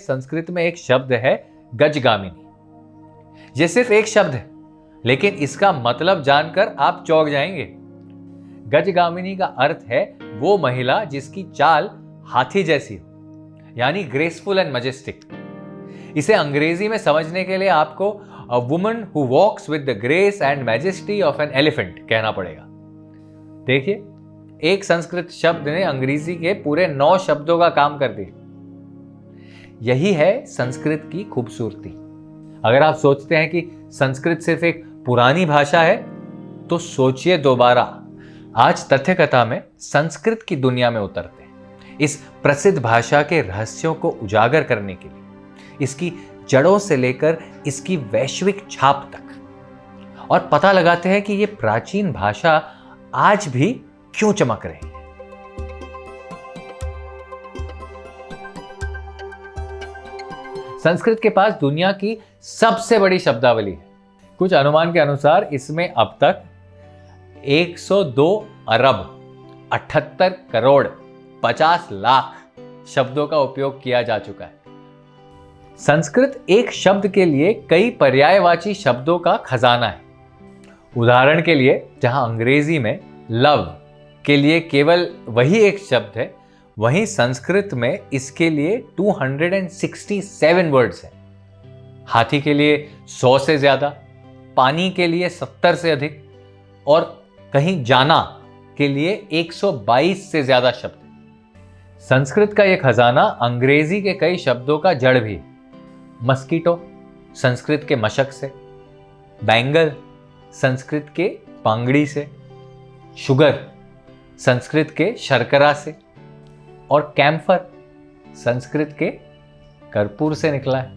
संस्कृत में एक शब्द है गजगामिनी। ये सिर्फ एक शब्द है, लेकिन इसका मतलब जानकर आप चौंक जाएंगे। गजगामिनी का अर्थ है वो महिला जिसकी चाल हाथी जैसी हो, यानी ग्रेसफुल एंड मैजेस्टिक। इसे अंग्रेजी में समझने के लिए आपको a woman who walks with the grace and majesty of an elephant कहना पड़ेगा। देखिए, एक संस्कृत शब्द ने अंग्रेजी के पूरे 9 शब्दों का काम कर दिया। यही है संस्कृत की खूबसूरती। अगर आप सोचते हैं कि संस्कृत सिर्फ एक पुरानी भाषा है, तो सोचिए दोबारा। आज तथ्य कथा में संस्कृत की दुनिया में उतरते हैं, इस प्रसिद्ध भाषा के रहस्यों को उजागर करने के लिए, इसकी जड़ों से लेकर इसकी वैश्विक छाप तक, और पता लगाते हैं कि ये प्राचीन भाषा आज भी क्यों चमक रही है। संस्कृत के पास दुनिया की सबसे बड़ी शब्दावली है। कुछ अनुमान के अनुसार इसमें अब तक 102 अरब 78 करोड़ 50 लाख शब्दों का उपयोग किया जा चुका है। संस्कृत एक शब्द के लिए कई पर्यायवाची शब्दों का खजाना है। उदाहरण के लिए, जहां अंग्रेजी में लव के लिए केवल वही एक शब्द है, वहीं संस्कृत में इसके लिए 267 वर्ड्स हैं। हाथी के लिए 100 से ज्यादा, पानी के लिए 70 से अधिक, और कहीं जाना के लिए 122 से ज्यादा शब्द। संस्कृत का यह खजाना अंग्रेजी के कई शब्दों का जड़ भी है। मस्कीटो संस्कृत के मशक से, बैंगल संस्कृत के पांगड़ी से, शुगर संस्कृत के शर्करा से, और कैम्फर संस्कृत के कर्पूर से निकला है।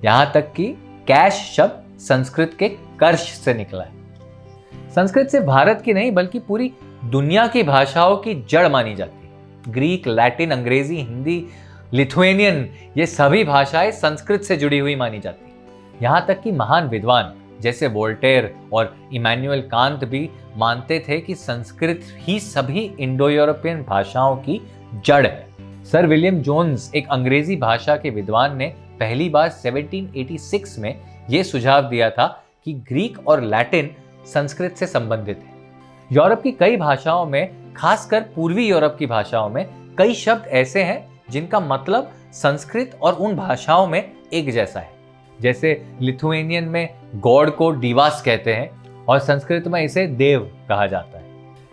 यहां तक कि कैश शब्द संस्कृत के कर्ष से निकला है। संस्कृत सिर्फ भारत की नहीं, बल्कि पूरी दुनिया की भाषाओं की जड़ मानी जाती है। ग्रीक, लैटिन, अंग्रेजी, हिंदी, लिथुएनियन, ये सभी भाषाएं संस्कृत से जुड़ी हुई मानी जाती है। यहां तक कि महान विद्वान जैसे वोल्टेयर और इमैनुअल कांत भी मानते थे कि संस्कृत ही सभी इंडो यूरोपियन भाषाओं की जड़ है। सर विलियम जोन्स, एक अंग्रेजी भाषा के विद्वान, ने पहली बार 1786 में यह सुझाव दिया था कि ग्रीक और लैटिन संस्कृत से संबंधित है। यूरोप की कई भाषाओं में, खासकर पूर्वी यूरोप की भाषाओं में, कई शब्द ऐसे हैं जिनका मतलब संस्कृत और उन भाषाओं में एक जैसा है। जैसे लिथुएनियन में गॉड को डिवास कहते हैं और संस्कृत में इसे देव कहा जाता है।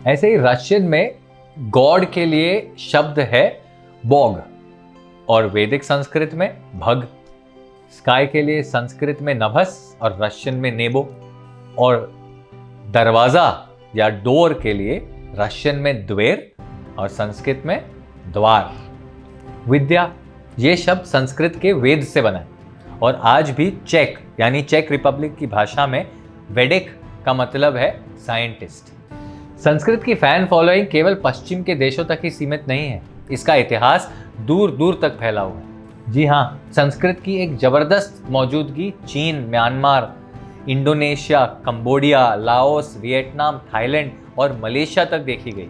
ऐसे ही रशियन में गॉड के लिए शब्द है बॉग, और वैदिक संस्कृत में भग। स्काई के लिए संस्कृत में नभस और रशियन में नेबो, और दरवाजा या डोर के लिए रशियन में द्वेर और संस्कृत में द्वार। विद्या, ये शब्द संस्कृत के वेद से बना है, और आज भी चेक यानी चेक रिपब्लिक की भाषा में वेडिक का मतलब है साइंटिस्ट। संस्कृत की फैन फॉलोइंग केवल पश्चिम के देशों तक ही सीमित नहीं है, इसका इतिहास दूर दूर तक फैला हुआ है। जी हाँ, संस्कृत की एक जबरदस्त मौजूदगी चीन, Myanmar, Indonesia, Cambodia, Laos, Vietnam, Thailand और मलेशिया तक देखी गई।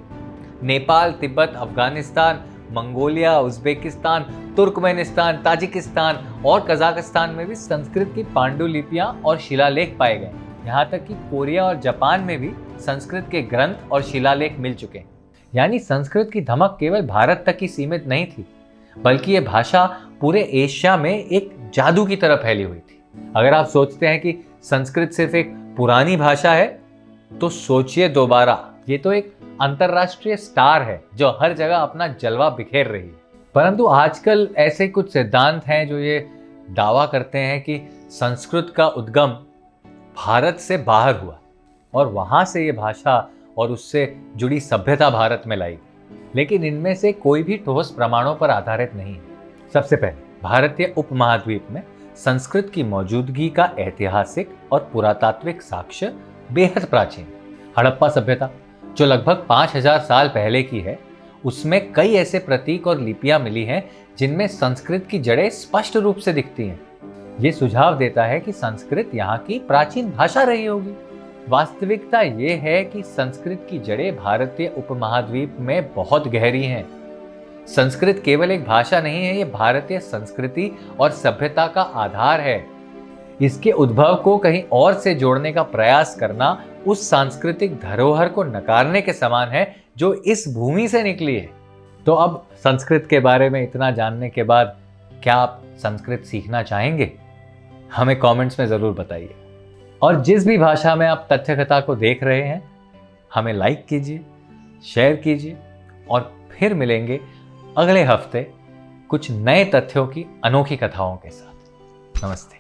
Nepal, Tibet, Afghanistan, Mongolia, Uzbekistan, Turkmenistan, Tajikistan और कजाकिस्तान में भी संस्कृत की पांडुलिपियां और शिलालेख पाए गए। यहाँ तक कि कोरिया और जापान में भी संस्कृत के ग्रंथ और शिलालेख मिल चुके हैं। यानी संस्कृत की धमक केवल भारत तक ही सीमित नहीं थी, बल्कि ये भाषा पूरे एशिया में एक जादू की तरह फैली हुई थी। अगर आप सोचते हैं कि संस्कृत सिर्फ एक पुरानी भाषा है, तो सोचिए दोबारा। ये तो एक अंतरराष्ट्रीय स्टार है जो हर जगह अपना जलवा बिखेर रही है। परंतु आजकल ऐसे कुछ सिद्धांत हैं जो ये दावा करते हैं कि संस्कृत का उद्गम भारत से बाहर हुआ और वहां से ये भाषा और उससे जुड़ी सभ्यता भारत में लाई, लेकिन इनमें से कोई भी ठोस प्रमाणों पर आधारित नहीं है। सबसे पहले भारतीय उपमहाद्वीप में संस्कृत की मौजूदगी का ऐतिहासिक और पुरातात्विक साक्ष्य बेहद प्राचीन। हड़प्पा सभ्यता जो लगभग 5000 साल पहले की है, उसमें कई ऐसे प्रतीक और लिपियां मिली हैं जिनमें संस्कृत की जड़ें स्पष्ट रूप से दिखती हैं। ये सुझाव देता है कि संस्कृत यहाँ की प्राचीन भाषा रही होगी। वास्तविकता ये है कि संस्कृत की जड़ें भारतीय उपमहाद्वीप में बहुत गहरी हैं। संस्कृत केवल एक भाषा नहीं है, ये भारतीय संस्कृति और सभ्यता का आधार है। इसके उद्भव को कहीं और से जोड़ने का प्रयास करना उस सांस्कृतिक धरोहर को नकारने के समान है जो इस भूमि से निकली है। तो अब संस्कृत के बारे में इतना जानने के बाद क्या आप संस्कृत सीखना चाहेंगे? हमें कमेंट्स में ज़रूर बताइए। और जिस भी भाषा में आप तथ्य कथा को देख रहे हैं, हमें लाइक कीजिए, शेयर कीजिए और फिर मिलेंगे अगले हफ्ते कुछ नए तथ्यों की अनोखी कथाओं के साथ। नमस्ते।